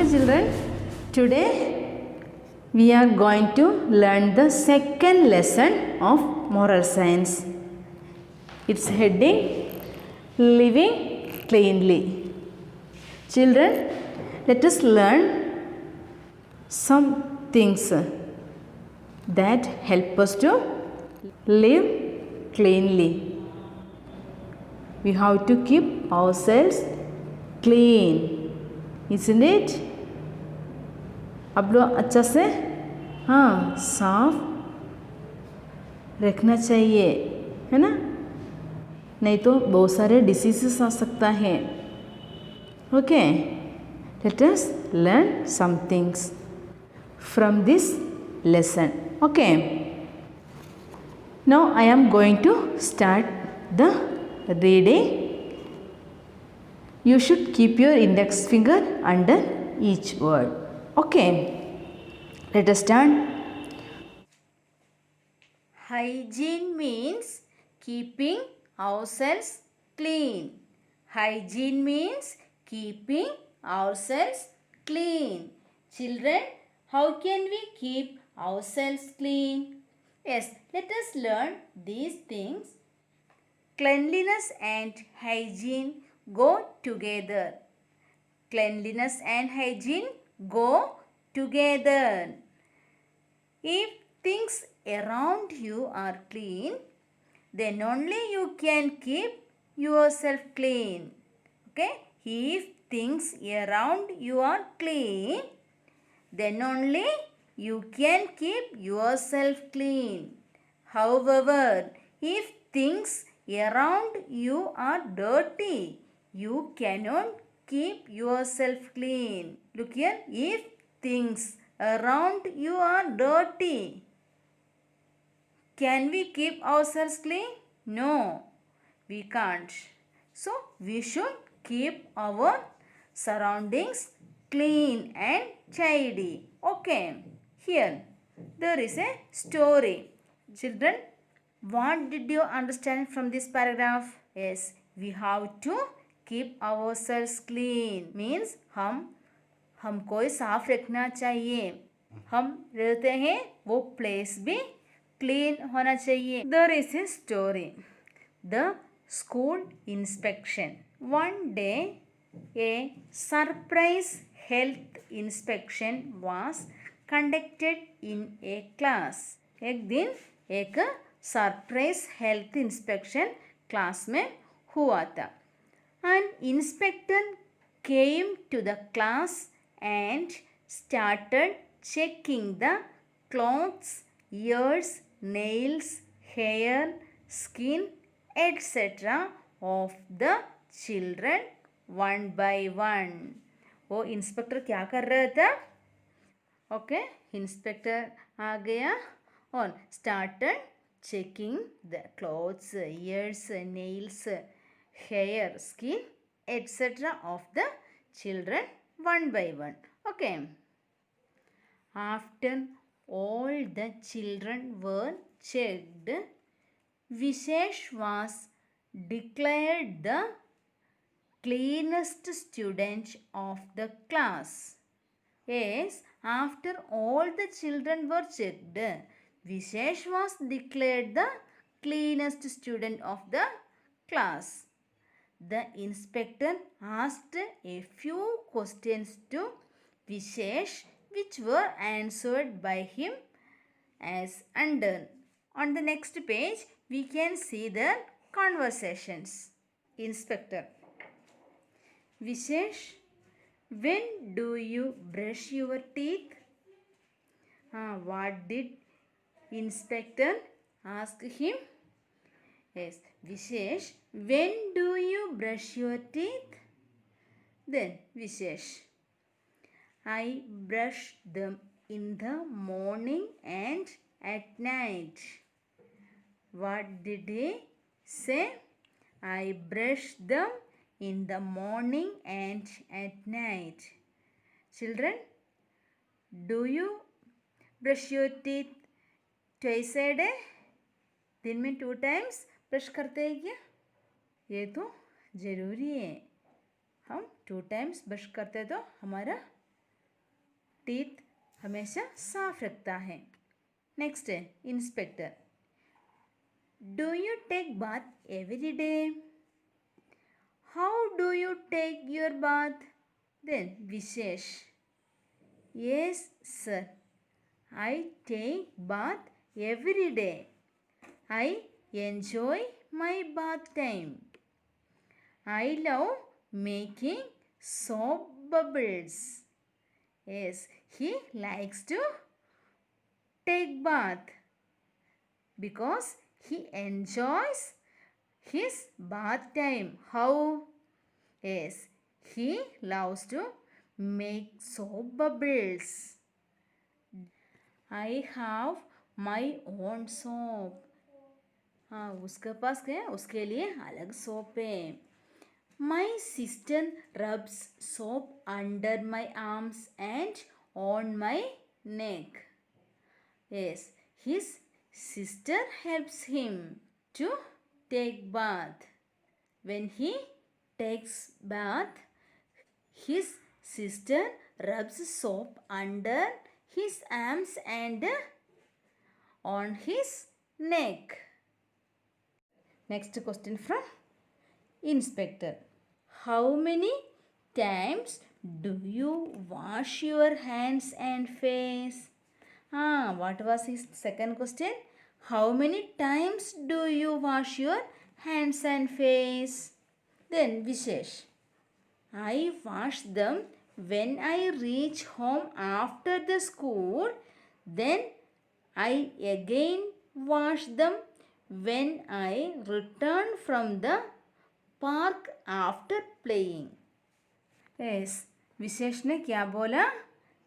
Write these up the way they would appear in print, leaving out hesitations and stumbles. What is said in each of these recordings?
Okay, children, today we are going to learn the second lesson of moral science. Its heading, living cleanly. Children, let us learn some things that help us to live cleanly. We have to keep ourselves clean, isn't it? आप लोग अच्छा से साफ रखना चाहिए, है ना? नहीं तो बहुत सारे डिसीजेस आ सकता है. Okay, let us learn some things from this lesson. Okay, now I am going to start the reading. You should keep your index finger under each word. Okay, let us start. Hygiene means keeping ourselves clean. Hygiene means keeping ourselves clean. Children, how can we keep ourselves clean? Yes, let us learn these things. Cleanliness and hygiene go together. Cleanliness and hygiene go together. If things around you are clean, then only you can keep yourself clean. Okay? If things around you are clean, then only you can keep yourself clean. However, if things around you are dirty, you cannot keep yourself clean. Look here, if things around you are dirty, can we keep ourselves clean? No, we can't. So, we should keep our surroundings clean and tidy. Okay, here there is a story. Children, what did you understand from this paragraph? Yes, we have to keep ourselves clean. Means हमको साफ रखना चाहिए. हम रहते हैं वो place भी clean होना चाहिए. There is a story. The school inspection. One day, a surprise health inspection was conducted in a class. एक दिन एक सरप्राइज हेल्थ इंस्पेक्शन क्लास में हुआ था. An inspector came to the class and started checking the clothes, ears, nails, hair, skin, etc. of the children one by one. वो inspector क्या कर रहा था? ओके, इंस्पेक्टर आ गया और started checking the clothes, ears, nails, hair, skin, etc. of the children one by one. Okay. After all the children were checked, Vishesh was declared the cleanest student of the class. Yes, after all the children were checked, Vishesh was declared the cleanest student of the class. The inspector asked a few questions to Vishesh, which were answered by him as under. On the next page, we can see the conversations. Inspector: Vishesh, when do you brush your teeth? What did inspector ask him? Yes, Vishesh, when do you brush your teeth? Then Vishesh: I brush them in the morning and at night. What did he say? I brush them in the morning and at night. Children, do you brush your teeth twice a day? दिन में 2 times brush करते हैं क्या? ये तो ज़रूरी है. हम 2 times ब्रश करते तो हमारा टीथ हमेशा साफ रखता है. नेक्स्ट है inspector. Do you take bath every day? How do you take your bath? Then Vishesh. Yes, sir. I take bath every day. I enjoy my bath time. I love making soap bubbles. Yes, he likes to take bath because he enjoys his bath time. How? Yes, he loves to make soap bubbles. I have my own soap. हाँ उसके पास क्या है, उसके लिए अलग soap है. My sister rubs soap under my arms and on my neck. Yes, his sister helps him to take bath. When he takes bath, his sister rubs soap under his arms and on his neck. Next question from inspector. How many times do you wash your hands and face? What was his second question? How many times do you wash your hands and face? Then Vishesh. I wash them when I reach home after the school. Then I again wash them when I return from the park after playing. Yes, विशेष ने क्या बोला?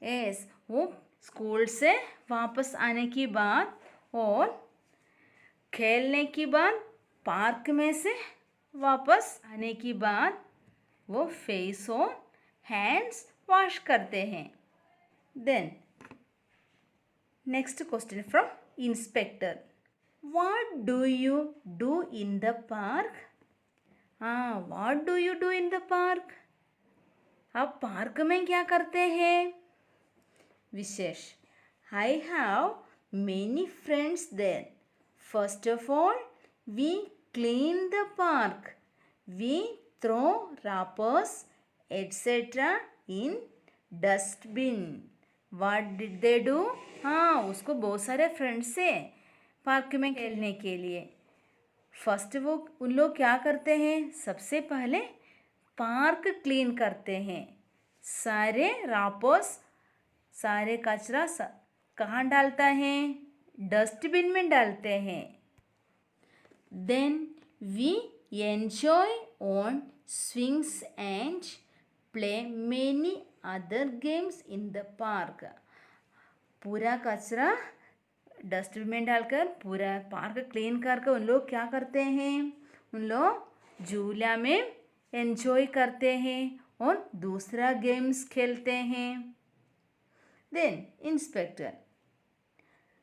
Yes, वो school से वापस आने की बाद और खेलने की बाद पार्क में से वापस आने की बाद वो फेस और हैंड्स वॉश करते हैं. Then next question from inspector. What do you do in the park? What do you do in the park? आप पार्क में क्या करते हैं? Vishesh. I have many friends there. First of all we clean the park. We throw wrappers etc. in dustbin. What did they do? उसको बहुत सारे friends से park में खेलने के लिए. फर्स्ट वो उन लोग क्या करते हैं? सबसे पहले पार्क क्लीन करते हैं. सारे रैपर्स, सारे कचरा कहाँ डालता है? डस्टबिन में डालते हैं. Then we enjoy on swings and play many other games in the park. पूरा कचरा डस्टबिन में डालकर पूरा पार्क क्लीन करके उन लोग क्या करते हैं? उन लोग झूला में एंजॉय करते हैं और दूसरा गेम्स खेलते हैं. Then inspector.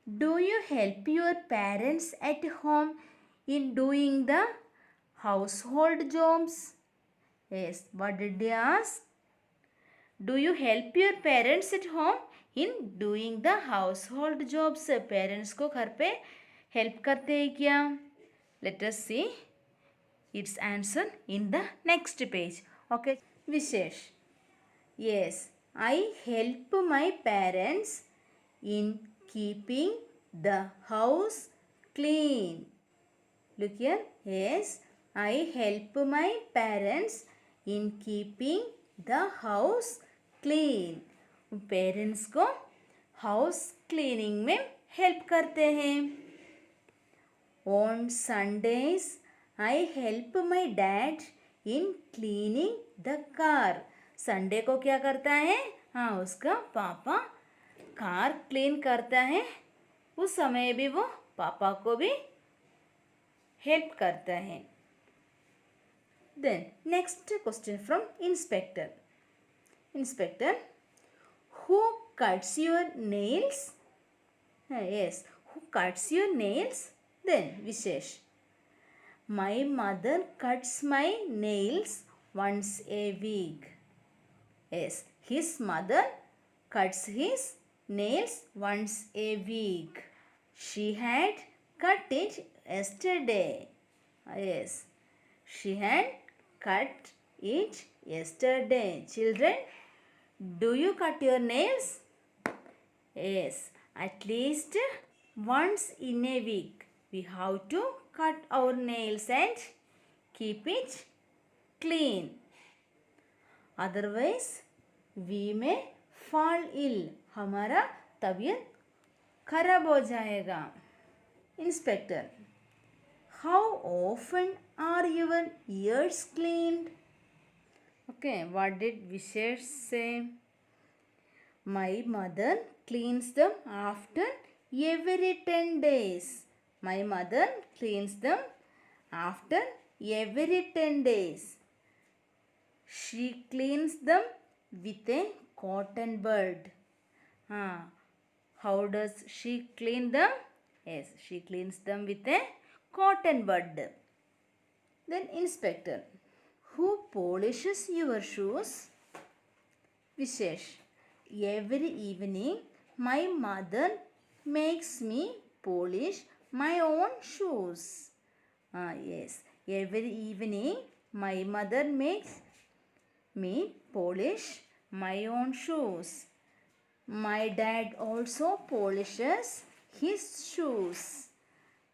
Do you help your parents at home in doing the household jobs? Yes, what did they ask? Do you help your parents at home in doing the household jobs? Parents को घर पे help करते हैं क्या? Let us see its answer in the next page. Okay Vishesh. Yes, I help my parents in keeping the house clean. Look here. Yes, I help my parents in keeping the house clean. Parents को house cleaning में help करते हैं. On Sundays I help my dad in cleaning the car. Sunday को क्या करता है? उसका पापा कार क्लीन करता है. उस समय भी वो पापा को भी हेल्प करता है. Then next question from inspector. Inspector. Who cuts your nails? Yes, who cuts your nails? Then Vishesh. My mother cuts my nails once a week. Yes, his mother cuts his nails once a week. She had cut it yesterday. Yes, she had cut it yesterday. Children, do you cut your nails? Yes, at least once in a week we have to cut our nails and keep it clean. Otherwise we may fall ill. हमारा तबीयत खराब हो जाएगा. Inspector, how often are your ears cleaned? Okay, what did Vishesh say? My mother cleans them after every 10 days. My mother cleans them after every 10 days. She cleans them with a cotton bud. How does she clean them? Yes, she cleans them with a cotton bud. Then Inspector, who polishes your shoes? Vishesh, every evening my mother makes me polish my own shoes. Yes, every evening my mother makes me polish my own shoes. My dad also polishes his shoes.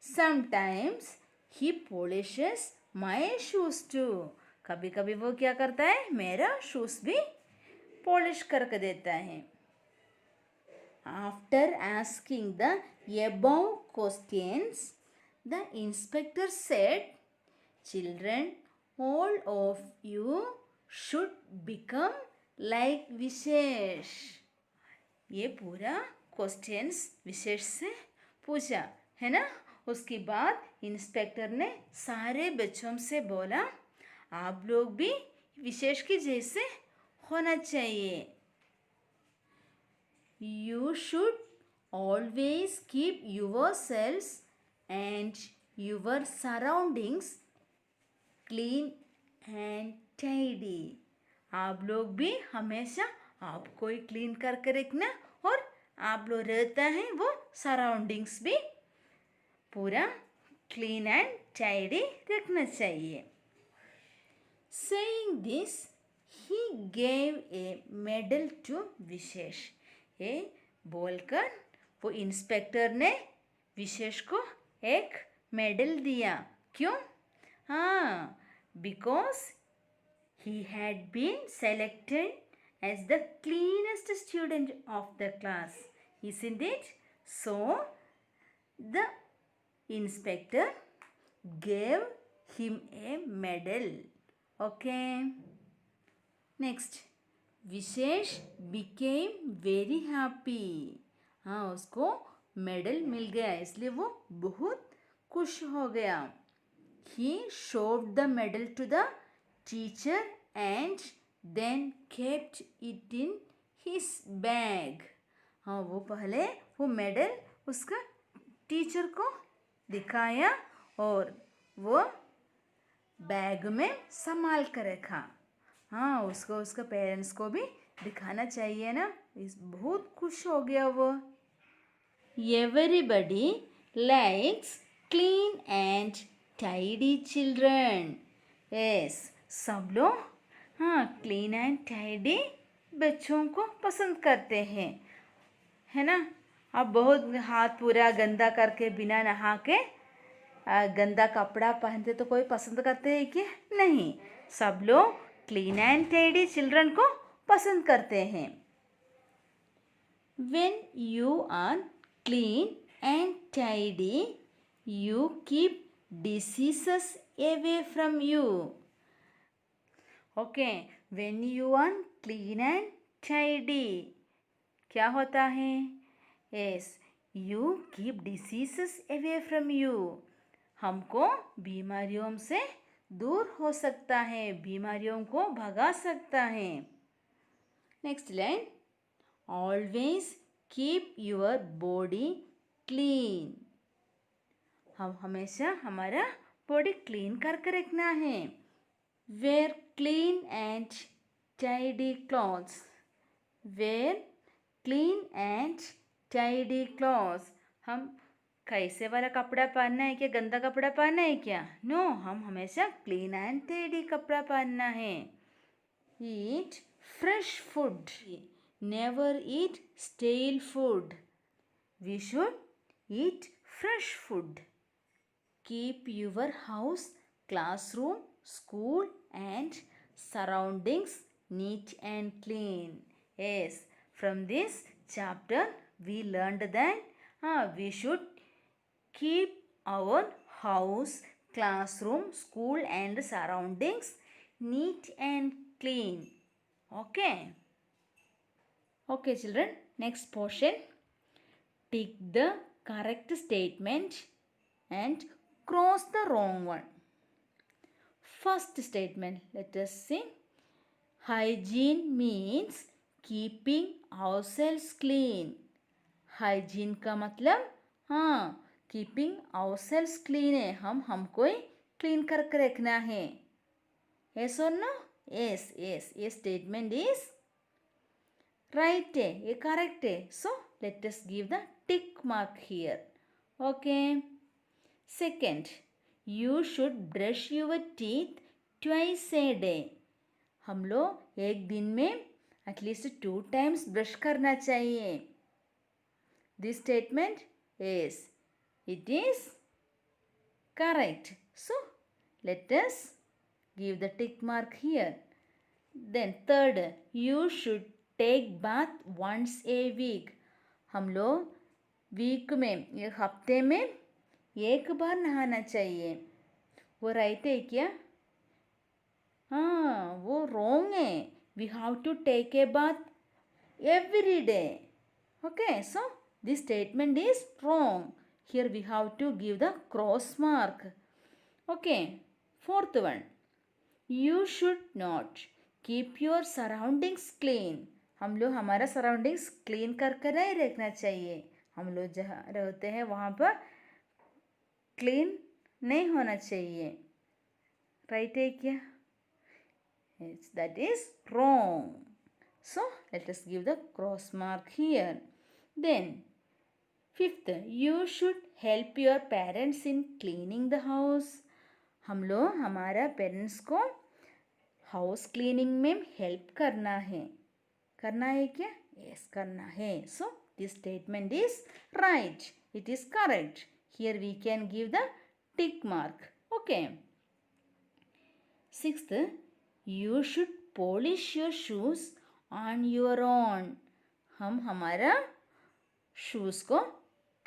Sometimes he polishes my shoes too. कभी कभी वो क्या करता है, मेरा shoes भी polish करके देता है. After asking the above questions, the inspector said, children, all of you should become like Vishesh. ये पूरा क्वेश्चंस विशेष से पूछा है ना. उसके बाद इंस्पेक्टर ने सारे बच्चों से बोला, आप लोग भी विशेष के जैसे होना चाहिए. You should always keep yourselves and your surroundings clean and tidy. आप लोग भी हमेशा आपको ही क्लीन करके रखना और आप लोग रहता है वो सराउंडिंग्स भी पूरा क्लीन एंड टाइडी रखना चाहिए. Saying this, he gave a medal to Vishesh. ये बोलकर वो इंस्पेक्टर ने विशेष को एक मेडल दिया. क्यों? Because he had been selected as the cleanest student of the class, isn't it? So the inspector gave him a medal. Okay. Next, Vishesh became very happy. उसको medal मिल गया इसलिए वो बहुत खुश हो गया. He showed the medal to the teacher and then kept it in his bag. वो पहले वो मेडल उसका टीचर को दिखाया और वो बैग में संभाल कर रखा. उसको उसका पेरेंट्स को भी दिखाना चाहिए ना. बहुत खुश हो गया वो. Everybody likes clean and tidy children. Yes, सब लोग क्लीन एंड टाइडी बच्चों को पसंद करते हैं, है ना. अब बहुत हाथ पूरा गंदा करके बिना नहा के गंदा कपड़ा पहनते तो कोई पसंद करते हैं कि नहीं. सब लोग क्लीन एंड टाइडी चिल्ड्रन को पसंद करते हैं. When you are clean and tidy, you keep diseases away from you. Okay, when you are clean and tidy, क्या होता है? Yes, you keep diseases away from you. हमको बीमारियों से दूर हो सकता है, बीमारियों को भगा सकता है. Next line, always keep your body clean. हम हमेशा हमारा बॉडी क्लीन करके रखना है. Where clean and tidy clothes. Where clean and tidy clothes. हम कैसे वाला कपड़ा पहनना है क्या? गंदा कपड़ा पहनना है क्या? नो, हम हमेशा क्लीन एंड टाइडी कपड़ा पहनना है. Eat fresh food. Never eat stale food. We should eat fresh food. Keep your house, classroom, school and surroundings neat and clean. Yes, from this chapter we learned that we should keep our house, classroom, school and surroundings neat and clean. Okay. Okay children, next portion. Tick the correct statement and cross the wrong one. First statement, let us see. Hygiene means keeping ourselves clean. Hygiene का मतलब keeping ourselves clean है. हमको ही clean करके रखना है. Yes or no? Yes. ये statement is right है. ये correct है. So let us give the tick mark here. Okay. Second, you should brush your teeth twice a day. हम लोग एक दिन में एटलीस्ट 2 times ब्रश करना चाहिए. This statement is, it is correct. So let us give the tick mark here. Then third, you should take bath once a week. हम लोग week में, एक हफ्ते में एक बार नहाना चाहिए. वो राइट है क्या? वो रॉन्ग है. We have to take a bath every day. Okay, so this statement is wrong. Here we have to give the cross mark. Okay, fourth one, you should not keep your surroundings clean. हम लोग हमारा surroundings clean करके नहीं रखना चाहिए. हम लोग जहाँ रहते हैं वहाँ पर क्लीन नहीं होना चाहिए. राइट है क्या? That is wrong. So let us give the cross mark here. Then fifth, you should help your parents in cleaning the house. हम लोग हमारा पेरेंट्स को हाउस क्लीनिंग में हेल्प करना है. करना है क्या? Yes, करना है. So this statement is right. It is correct. Here we can give the tick mark. Okay. Sixth, you should polish your shoes on your own. हम हमारा शूज़ को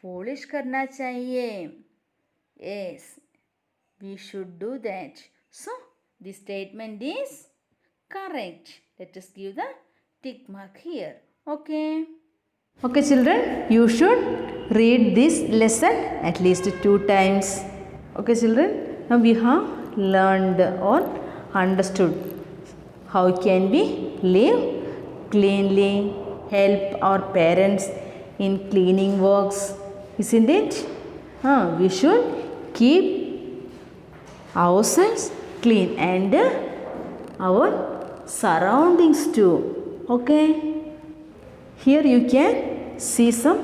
पॉलिश करना चाहिए. Yes, we should do that. So this statement is correct. Let us give the tick mark here. Okay. Okay children, you should read this lesson at least 2 times. Okay children, now we have learned or understood how can we live cleanly, help our parents in cleaning works, isn't it? We should keep ourselves clean and our surroundings too. Okay, here you can see some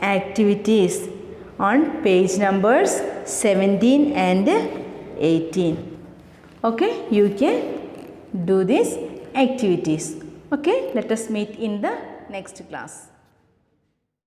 activities on page numbers 17 and 18. Okay, you can do these activities. Okay, let us meet in the next class.